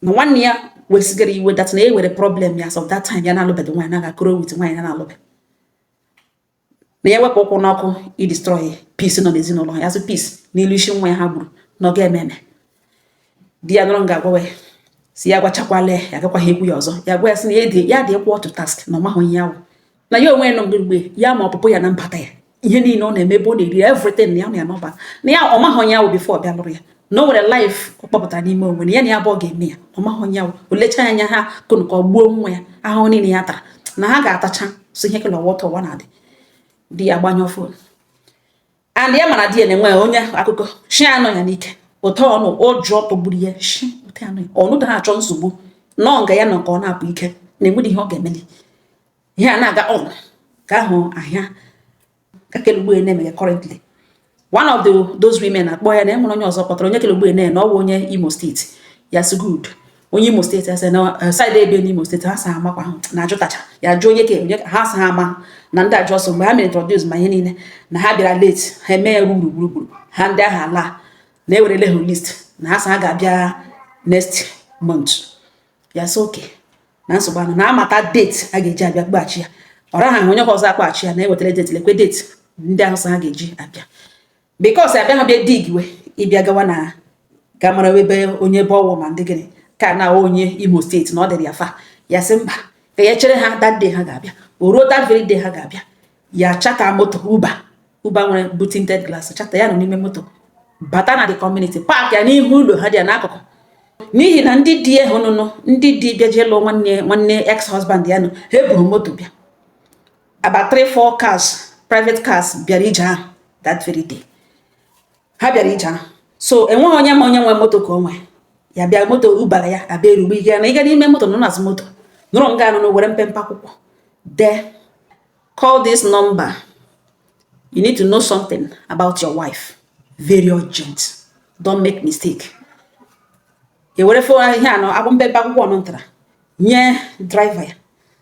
na nwanne ya wesigara iwe dat na e were problem ya so that time ya na-alụbeghị nwaanyị na ga-akụrụ wit nwaanyị na-alụbeghị na ya wepụ ụkwụ n'ọkụ idestroy peace nọ n'ezinụlọ ha ya sị peace n'ilu isi nwa ya ha gburu na ọ ga-ememe di ya nọrọ ga-agwawa ya si ya gwachakwala ya gakwaghị egwu ya ọzọ ya gwa ya sị na ya dị ekwu otu task na ọmahụ ihe ahụ na ya onwe nọ mgbe ya ma ọpụpụ ya na mbata ya ihe niile ọ na-eme ebe ọ na-eri everything na ya na ya n'ọba na ya ọmahụ onye ahụ bifo ọ bịa lụrụ ya na o nwere life ọ kpọpụtara n'ime onwe na ya na ya abụọ ga-eme ya ọmahụ onye ahụ o lecha anya ha kụnụ ka ọ gbuo nwa ya ahụhụ niile ya tara na ha ga-atacha so ihe kele ọwa ụwa na-adị di ya gbanyụọ fon and ya mara di ya na-enwe onye akụkọ shi anọ ya n'ike ụtọ ọnụ ụjọ tọgburu ya shi ụtọ anụ ya ọnụ da ha achọ nsogbu nọọ nga ya nọ ka ọ na-apụ ike na-enwere ihe ọ ga-emeli ihe a na-aga ọnụ ka ahụ ahịa kakelugbo na-emeghe currently one of those women akpọ ya na enwere onye ọzọ kpọtara onye kelugbo na ọwụ onye Imo steeti ya sị good onye Imo steeti ya sị na side ebe n'Imo steeti ha sa amakwa ahụ na-ajụtacha ya jụọ onye ha sa ha ama na ndị ajụ ọsọ mgbe ha mere introduce ma ihe niile na ha bịara late ha eme ya gburugburu ha ndị ahụ ala na-ewerele ha list na ha sa ha ga-abịa next month ya sị oke na nsogbu anụ na amata date a ga-eji abịa gbaghachi ya ọra ha onye ọzọ akpaghachi ya na-ewetara date lekwe date ndị ahụ sa ha ga-eji abịa because abịa ha bịa dig we ịbịa gawa na ga mara ebe onye ebe ọwụ ma ndị gịnị ka na onye Imo steeti na ọ dịrị ya fa ya sị mba ka ya chere ha that day ha ga-abịa o ruo that very day ha ga-abịa ya chata moto uba nwere bụ tinted glass chata ya nọ n'ime moto bata na the community park ya n'ihu ụlọ ha dị ya n'akụkụ n'ihi na ndị di ya hụnụnụ ndị di bịa jee lụọ nwanne ex husband ya nọ ha eburu moto bịa about 3-4 cars private cars bịara ije ahụ that very day ha bịara ije ahụ so enweghị onye ma onye nwe moto ka o nwee ya bịa moto ubara ya abịa erugbu ike na ịga n'ime moto nọ n'azụ moto nụrụ nga anụ were mpempe akwụkwọ de call this number you need to know something about your wife very urgent don't make mistake ewere fọ ihe anọ akwụ mpempe akwụkwọ ọnụ ntara nye driver ya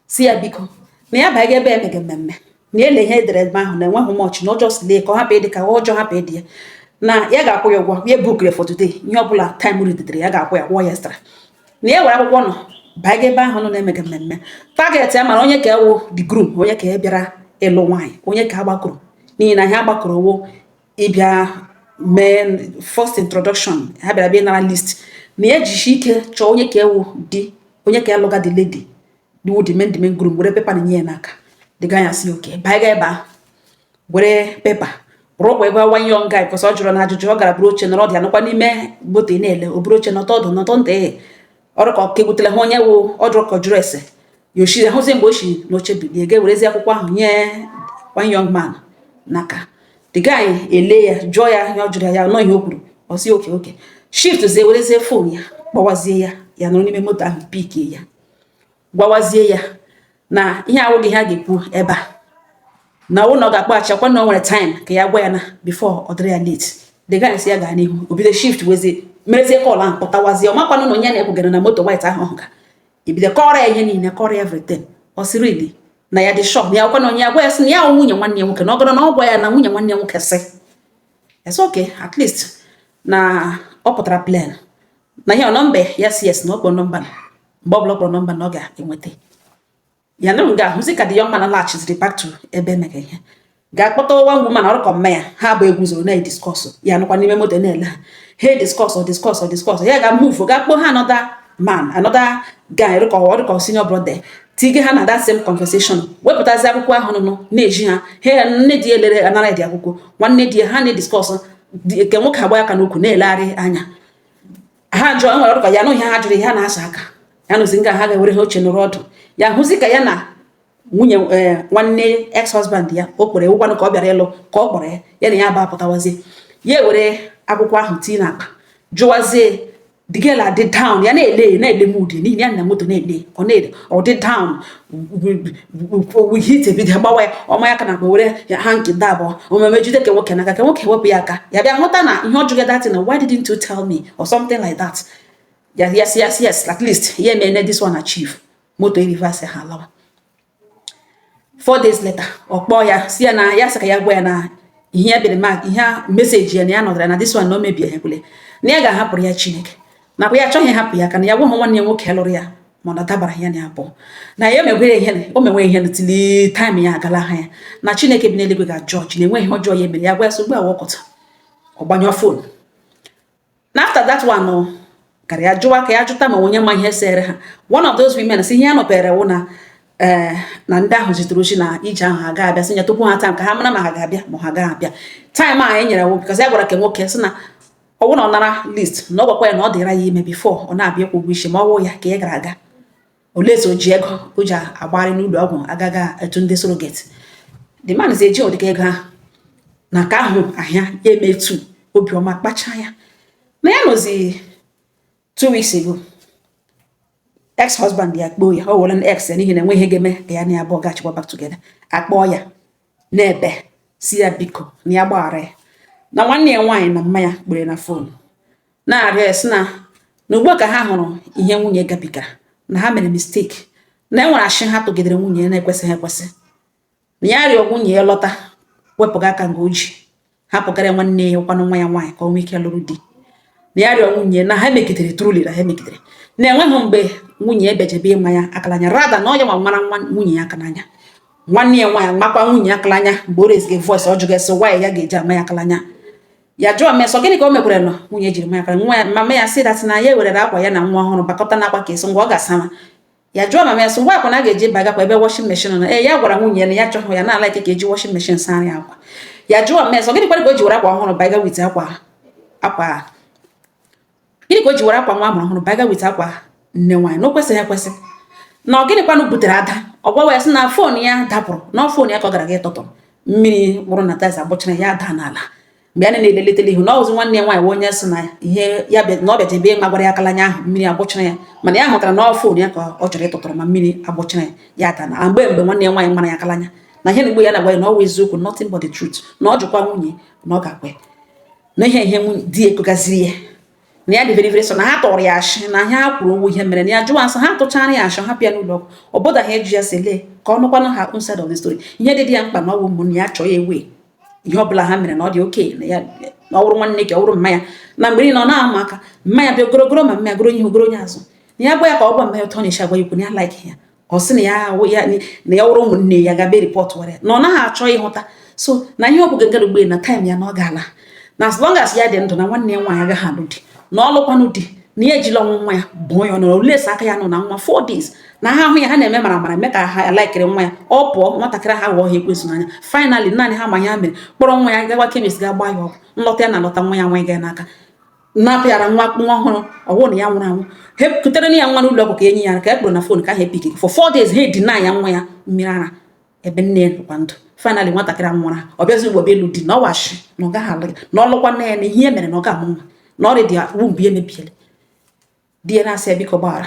si ya biko na ya baga ebe emege mmemme na ele ihe edere ebe ahụ na enweghị much na just lee ka ọ hapụ ịdị ka ọjọọ hapụ ịdị ya na ya ga-akwụ ya ụgwọ ya book for today ihe ọbụla time riditere ya ga-akwụ ya kwụọ ya extra na ya were akwụkwọ nọ baa ebe ahụ nọ na-emega mmemme target ya mara onye ka ewu the groom onye ka e bịara ịlụ nwaanyị onye ka agbakọrọ n'ihi na ha gbakọrọ wo ịbịa mee first introduction ha bịara bịa nara list na ya jishi ike chọọ onye ka ewu di onye ka alụga the lady the main groom were pepa na nye ya n'aka the guy asị oke baa ebe ahụ were pepa rụkwa ebe one young guy because ọ jụrụ na ajụjụ ọ gara buru oche nọrọ dị anụkwa n'ime moto na-ele oburu oche nọtọ ọdụ nọtọ nte ọrụ ka ọka egwutele ha onye wụ ọjụrụ ka ọ jụrụ ese yoshi hụzi mgbe o shi n'oche bilie ga werezi akwụkwọ ahụ nye one young man n'aka the guy ele ya jụọ ya ihe ọ jụrụ ya nọ ihe o kwuru ọ sị oke shift zie werezie fon ya gbawazie ya nọrọ n'ime moto ahụ pikie ya gwawazie ya na ihe awụghị ha ga-ekwu ebe a na ụlọ ga-akpaghachi akwa na o nwere time ka ya gwa ya na before ọ dịrị ya late the guy si ya gaa n'ihu obido shift wezie merezie kọl ahụ pụtawazie ọmakwanụ na onye na-ekwugara na moto white ahụ ga ebido kọrọ ya ihe niile kọrọ ya everything ọ sịrị ili na ya dị shop na ya na onye agwa ya sị na ya nwunye nwanne ya nwoke na ọ gara na ọ gwa ya na nwunye nwanne ya nwoke sị yes okay at least na ọ pụtara plan na ihe nọmba ya si yes na ọ kpọrọ nọmba mgbe ọbụla kpọrọ nọmba na ọ ga-enweta ya na m ga-ahụzi ka the young man laghachiziri back to ebe emega ihe ga-akpọta one woman ọrụ ka mma ya ha bụ egwuzoro na-ediskọsụ ya nụkwa n'ime moto na-ele ha discuss ya ga-move ga-akpọ ha another guy rụkọ senior brother tige ha na that same conversation wepụtazi akwụkwọ ahụ nụnụ na-eji ha nne di elere anara dị akwụkwọ nwanne di ha na-ediskọsụ nke nwoke agba aka n'ukwu na-elegharị anya ha jụọ nwere ọrụ ka ya nụ ihe ha jụrụ ihe ha na-asa aka ya nụzi nga ha ga-ewere ha oche nụrụ ọdụ ya hụzi ka ya na nwunye nwanne ex-husband ya o kpere ụgwanụ ka ọ bịara ịlụ ka ọ kpọrọ ya na ya ba pụtawazie ya ewere akwụkwọ ahụ tii na akpa jụwazie the girl dị down ya na-ele mood n'ihi ya na moto na-ele ọ dị down hit ebido gbawa ya ọma ya ka na akpa were ha nkịta abụọ omume jide ka nwoke n'aka ka nwoke wepụ ya aka ya bịa hụta na ihe ọ jụga datin why didn't you tell me or something like that yes at least ya emene this one achieve moto reverse ha lawa 4 days later ọ kpọọ ya si ya na ya sị ka ya gwa ya na ihe bere ma ihe meseji ya na ya nọdara na this one na o mebie ekwele na ya ga-ahapụrụ ya Chineke nakwa ya achọghị hapụ ya ka na ya gwa nwanne ya nwoke lụrụ ya ma ọ dabara ya na abụọ na ya mewe ihe tili time ya agala ha ya na Chineke bi n'eluigwe ga-judge na enweghị ọjọọ ya mere ya gwa ya so ugbu a wọkọta ọ gbanyụọ fon na after that one kara ya jụwa ka ya jụta ma onye ma ihe sere ha one of those women si ihe ya nọpere wụ na ndị ahụ zitere ochi na ije ahụ ha ga-abịa sị ya tupu ha taa ka ha mara ma ha ga-abịa ma ha ga-abịa time a nyere wụ because ya gwara ka nwoke sị na ọ bụrụ na ọ nara list na ọ gwakwa ya na ọ dịra ya ime before ọ na-abịa kwụ ụgwọ isi ma ọ wụ ya ka ya gara aga olesi o ji ego o ji agbagharị n'ụlọ ọgwụ agaga etu ndị surrogate the man zi eji ụdịka ego ahụ na ka ahụ ahịa ya emetu obiọma kpacha ya na ya nọzi 2 weeks ago ex-husband ya kpọọ ya ọ were na ex ya n'ihi na enweghị ga-eme ka ya na ya abụọ gachikwa back together akpọọ ya n'ebe si ya biko na ya gbaghara ya na nwanne ya nwaanyị na mma ya kpere na fon na-arịọ ya sị na ugbu ka ha hụrụ ihe nwunye gabigara na ha mere mistake na enwere ashị ha tụgidere nwunye na-ekwesịghị ekwesị na ya rịọ nwunye ya lọta wepụga aka nga o ji hapụgara nwanne ya ụkwanụ nwa ya nwaanyị ka o nwee ike lụrụ di na ya rịọ nwunye na ha megidere truly na ha megidere na enweghị mgbe nwunye ebejebe ịma ya akalanya rada na ọya mara nwunye ya aka n'anya nwanne ya nwaanyị makwa nwunye aka n'anya mgbe o reziga voice ọ jụga esi nwaanyị ya ga-eji ama ya akalanya ya jụọ mesọ gịnị ka o mekwere nọ nwunye jiri ma ya aka nwa ya mama ya sị dat na ya werere akwa ya na nwa ọhụrụ bakọta na akwa ka esi ngwa ọ ga-asama ya jụọ mama ya sị ngwa akwa na a ga-eji bagakwa ebe washing machine nọ ya gwara nwunye ya na ya chọhụ ya na-ala ike ka eji washing machine saa nri akwa ya jụọ mesọ gịnị kwere ka o ji were akwa ọhụrụ baga wit akwa gịnị ka o ji were akwa nwa amụrụ ọhụrụ baga wit akwa nne nwaanyị na o kwesịghị ekwesị na ọ gịnịkwanụ butere ada ọ gwawa ya sị na fon ya dapụrụ na fon ya ka ọ gara ga ịtọtọ mmiri bụrụ na taiza agbụchara ya daa n'ala mgbe a na-eleletele ihu na ọzụ nwanne ya nwaanyị onye sị na ihe ya na ọ bịajebe ịma gwara ya akalanya ahụ mmiri agbụchara ya mana ya hụtara na fon ya ka ọ chọrọ ịtọtọrọ ma mmiri agbụchara ya daa na mgbe nwanne ya nwaanyị mara ya akalanya na ihe na-egbu ya na-agwa ya na ọ wụ eziokwu nothing but the truth na ọ jụkwa nwunye na ọ ga-akwe na ihe di ekogaziri na ya dị very so na ha tọrọ ya ashị na ha kwuru owu ihe mere na ya jụwa nsọ ha tụchara ya ashị ha bịa n'ụlọ ọgwụ ọbụda ha eji ya sele ka ọ nụkwanụ ha own side of the story ihe dị ya mkpa na ọwụ ụmụnne ya chọọ ya ewe ihe ọbụla ha mere na ọ dị oke na ya na ọ wụrụ nwanne gị ọ wụrụ mmanya na mgbe niile ọ na-ama aka mmanya bịa ogorogoro ma mmanya goro ihe ogoro onye azụ na ya gwa ya ka ọ gwa mmanya ụtọ na-eshi agwa ikwu na ya like ya ọ sị na ya wụrụ ụmụnne ya gabe ripọt were na ọ naghị achọ ịhụta so na ihe ọbụga ngara ugbe na taịm ya na ọ ga-ala na as long as ya dị ndụ na nwanne ya nwaanyị agaghị alụ di na ọ lụkwanụ di na ya ejila ọnwụ nwa ya bụ ya ọ nọrọ olesi aka ya nọ na nwa 4 days na ha ahụ ya ha na-eme mara eme ka ha laikiri nwa ya ọ pụọ nwatakịrị ha ghọọ ha ekwensu n'anya finally naanị ha ma ya mere kpọrọ nwa ya gawa kemis ga gba ya ọgwụ nlọta ya na alọta nwa ya nwa ya n'aka napịara nwa ọhụrụ ọwụ na ya nwụrụ anwụ ha kutere na ya nwa n'ụlọ ọgwụ ka enyi ya ka e kpụrụ na fon ka ha epik for 4 days ha edina ya nwa ya mmiri ara ebe nne ya nọkwa ndụ finally nwatakịrị nwụrụ ọ bịazi ugbo elu di na ọ washi na ọ gaghị alụ ya na ọ lụkwa nne ya na ihe mere na ọ ga-amụ nwa na ọrịa dị wumbi emebiele di ya na-asị ya biko gbaghara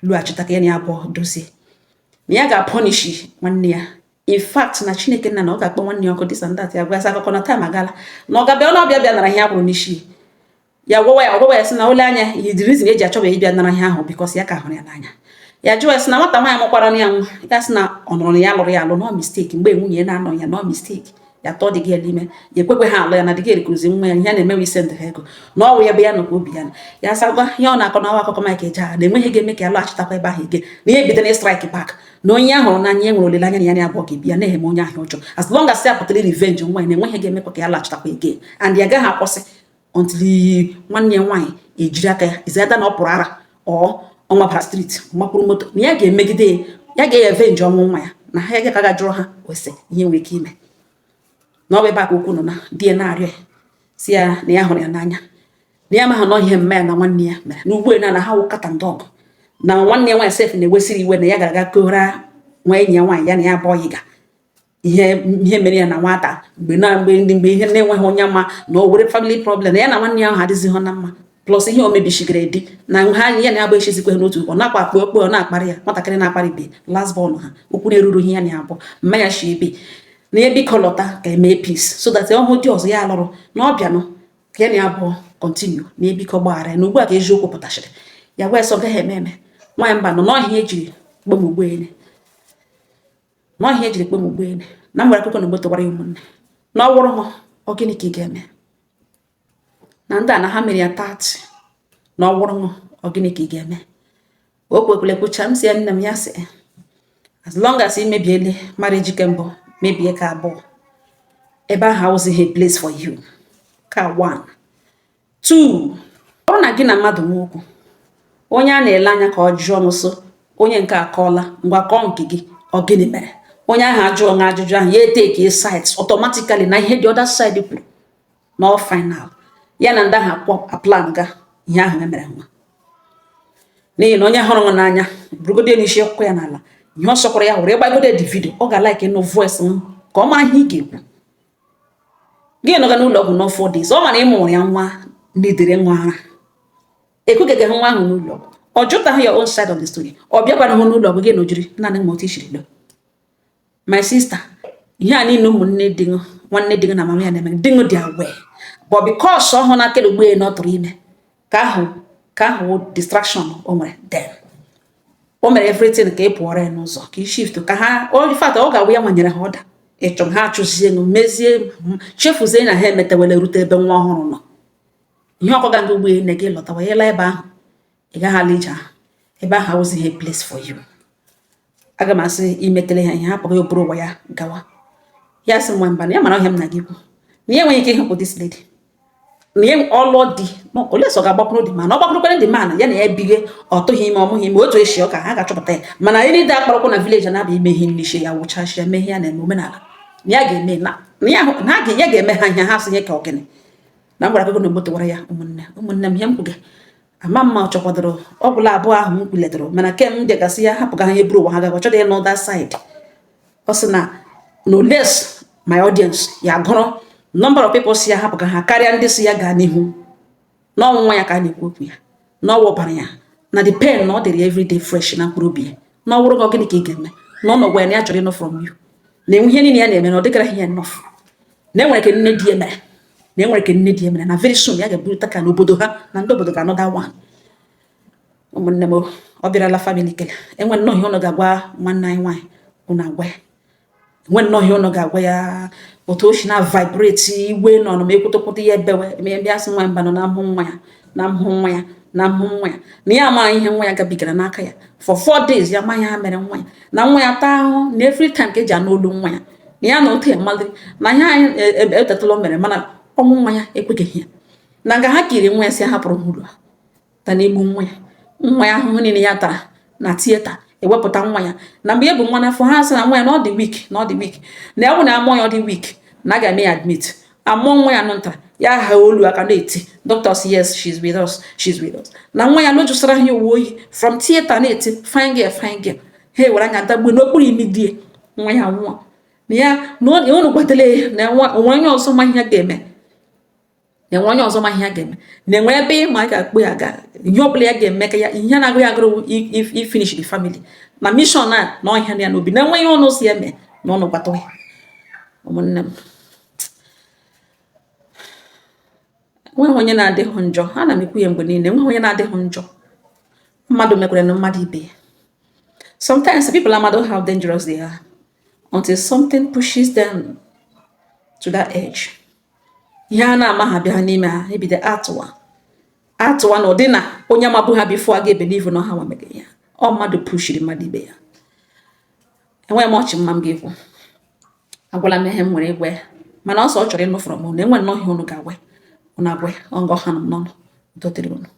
lughachita ka ya na ya abụọ dozie na ya ga-apọnishi nwanne ya in fact na Chineke nna na ọ ga-akpọ nwanne ya ọkụ dịsa ndat ya gwa akụkọ na taịm agala na ọ ga-abịa ọbịa bịa nara ihe a kwụrụ n'isi ya gwawa ya sị na ole anya ihe the reason eji achọba ịbịa nara ihe ahụ bikos ya ka hụrụ ya n'anya ya jụọ ya sị na nwata nwaanyị mụkwara ya nwa ya sị na ọ nụrụ ya lụrụ ya alụ nọ misteki mgbe nwunye na-anọ ya nọ misteki ya tọọ dị gị ime ya ekwekwe ha alụ ya na dị gị erikuzi nwa ya ihe na-emewe ise ndụ ha ego na ọwụ ya be ya nọkwa obi ya ya sagwa ihe ọ na-akọ n'awa akụkọ Mike Ejeagha na enweghị ga-eme ka ya lọghachitakwa ebe ahụ ige na ihe bido na strike back na onye ahụrụ n'anya enwere olileanya na ya na abụọ ga-ebi ya na-eme onye ahụ ọjọọ as long as ya pụtara revenge nwa ya na enweghị ga-emekwa ka ya lọghachitakwa ege and ya gaghị akwụsị until nwanne ya nwaanyị ejiri aka ya izeda na ọ pụrụ ara ọ mapara street mapụrụ moto na ya ga-emegide ya ga-evenji ọnwụ nwa ya na ha ya ga jụrụ ha wese ihe nwere ike ime na ọ bụ ebe a ka okwu nọ na di ya na-arịọ ya si ya na ya hụrụ ya n'anya na ya maha nọ ihe mme ya na nwanne ya mere na ugbo na ha wụ kata ndọgụ na nwanne ya nwaanyị sef na-ewesiri iwe na ya gara aga kora nwa enyi ya nwaanyị ya na ya abụọ yiga ihe mere ya na nwata mgbe ihe na-enweghị onye mma na o were family problem na ya na nwanne ya ahụ adịzighị na mma plus ihe o mebishigara edi na ha ya na ya bụ echizikwe n'otu ọ na-akpa akpa okpo ọ na-akparị ya nwatakịrị na-akparị be last born ha okwu na-eruru ihe ya na abụọ mma ya shi ebe na ebe ịkọlọta ka emee peace so that ọhụ dị ọzọ ya alụrụ na ọbịanụ ka ya na abụọ continue na ebe ike ọgbaghara ya na ugbu a ka eziokwu pụtachiri ya gwa eso gaghị eme nwaanyị mba nọ n'ọhịa ejiri kpọmugbeene n'ọhịa ejiri kpọmugbeene na mgbara akụkọ na gbotowara ya ụmụnne na ọ wụrụ ọ gịnị ka ị ga-eme na ndị a na ha mere ya 30 na ọ wụrụ ọ gịnị ka ị ga-eme o kwekwulekwucha m si ya nne m ya sị as long as ị mebiele marriage ke mbụ mebie ka abụọ ebe ahụ awụzighị a place for you ka 1 2 ọ na gị na mmadụ nwokwu onye a na-ele anya ka ọ jụọ nso onye nke akọọla ngwa kọọ nke gị ọ gịnị mere onye ahụ ajụọ nga ajụjụ ahụ ya eteke sides automatically na ihe dị other side kwuru na ọ final ya na ndị ahụ akpọ plan ga ihe ahụ emere nwa n'ihi na onye hụrụ nwa n'anya bụrụgode n'isi akwụkwọ ya n'ala ihe ọ sọkwara ya were gbagode dị vidio ọ ga-like ịnụ voice m ka ọ mara ihe ị ga-ekwu gị nọga n'ụlọ ọgwụ no 4 days ọ mara ịmụrụ ya nwa n'idere nwa ara ekwugeghị nwa ahụ n'ụlọ ọgwụ ọ jụtaghị ya own side of the story ọ bịakwara hụ n'ụlọ ọgwụ gị na ojiri naanị ma otu ishiri lo my sister ihe a niile ụmụnne dị nwanne dị na mama ya na-eme dị dị aware but because ọ hụ na akịrị ugbe na ọ tụrụ ime ka ahụ distraction o nwere then o mere everything ka ị pụọrọ ya n'ụzọ ka ị shift ka ha fat ọ ga-awụ ya nwanyere ha ọda ịchọ ha achụzie mezie chefuzie na ha emetewele rute ebe nwa ọhụrụ nọ ihe ọkọga ndị ugbe na gị lọtawa ịla ebe ahụ ị gaghị ala ije ahụ ebe ahụ awụzighị place for you aga m asị imetele ha ihe hapụghị oburu ụwa ya gawa ya sị nwa mba na ya mara ọhịa m na gị kwu na ya enweghị ike ịhapụ this lady na ya ọlụ dị ole so ga-agbapụrụ dị mana ọ gbapụrụkwara dị mana ya na ya ebighe ọ tụghị ime ọmụghị ime otu esi ọka ha ga-achọpụta ya mana ihe ndị akpọrọkwụ na vileji na-abịa ime ihe nlishe ya wụchachi ya mee ihe ya na-eme omenala na ya ga-eme ya ga-eme ha ihe ha sị nye ka ọgịnị na mgbara akụkọ na ogbotowara ya ụmụnne m ihe m kwuga ama mma ọ chọkwadoro ọgwụla abụọ ahụ m kwuledoro mana ke m degasị ya hapụga ha ihe buru ụwa ha gaga chọdọ ya n'ọda side ọ sị na no less my audience ya gụrụ number of people si ya hapụga ha karịa ndị si ya gaa n'ihu n'ọnwụnwa ya ka a na-ekwu okwu ya n'ọwụbara ya na the pain na ọ dịrị everyday fresh na mkpụrụ obi ya na ọwụrụ gị gịnị ka ị ga-eme na ọ nọgwa ya na ya chọrọ ịnụ from you na enwe ihe niile ya na-eme na ọ dịgara ihe enough na enwere ka nne di ya mere na enwere ke nne di emere na very soon ya ga-eburịta ka n'obodo ha na ndị obodo ga-anọda one. Ụmụnne m, ọ bịarala family kele enwe nnọọ ihe ụnụ ga-agwa nwanne anyị nwaanyị ụnụ agwa ya. Enwe nnọọ ihe ụnụ ga-agwa ya otu o si na vibrate igwe nọ m ekwutekwute ya ebewe bịa sị nwa mba nọ na mhụ nwa ya na mhụ nwa ya na mhụ nwa ya na ya amaghị ihe nwa ya gabigara n'aka ya for 4 days ya amaghị ha mere nwa ya na nwa ya taa ahụ na every time ka eji anụ olu nwa ya na ya na otu amalị na ihe anyị etetala mere mana ọnwụ nwa ya ekweghị ya na nga ha kiri nwa ya si hapụrụ ha uru ta na egbu nwa ya ahụhụ niile ya tara na tieta ewepụta nwa ya na mgbe e bụ nwa n'afọ ha sị na nwa ya na ọ dị weak na ọ dị weak na ọ bụ na amụọ ya ọ dị weak na a ga-eme ya admit amụọ nwa ya nụntara ya ha olu aka na-eti doctor say yes she's with us na nwa ya lojusara ha uwe oyi from theater na-eti fine girl ha ewere anya dagbuo n'okpuru imi die nwa ya nwụọ na ya na ụnụ gbatele na onwe onye ọzọ ma ihe ga-eme na-enwe ebe ịma a ga-akpụ ya ga ihe ọbụla ya ga-eme ka ya ihe na-agụ ya agụrụ ifinish the family na mission na ọhịa ya n'obi na enwe ihe ọnụ si eme na ọnụ gbata ya. Ụmụnne m, enweghị onye na-adịghị njọ. Ana m ekwu ya mgbe niile, enweghị onye na-adịghị njọ. Mmadụ mekwara na mmadụ ibe ya. Sometimes people are mad how dangerous they are until something pushes them to that edge. Ihe a na-ama ha bịa n'ime ha ebido atụwa na ụdị na onye mabụ ha bifo a ga-ebelive na ha nwemege ya. Ọ mmadụ pushiri mmadụ ibe ya. Enweghị m ọchị mma m ga-ekwu, agwala m ihe m nwere igwe mana ọsọ ọ chọrọ ịnụ from unu enwe nnọọ ihe unu ga-agwa unu agwa ọ ngọ ha nọ n'ọnụ. Udo dịrị unu.